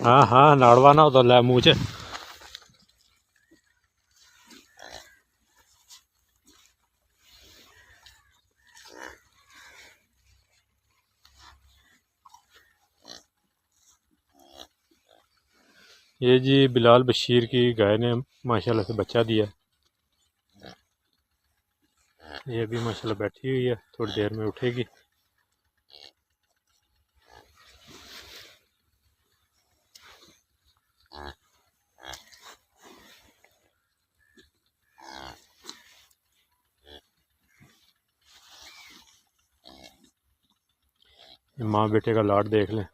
हाँ हाँ नाड़वा ना तो लै मुँह च। ये जी बिलाल बशीर की गाय ने माशाल्लाह से बच्चा दिया। ये भी माशाल्लाह बैठी हुई है, थोड़ी देर में उठेगी। माँ बेटे का लाड देख लें।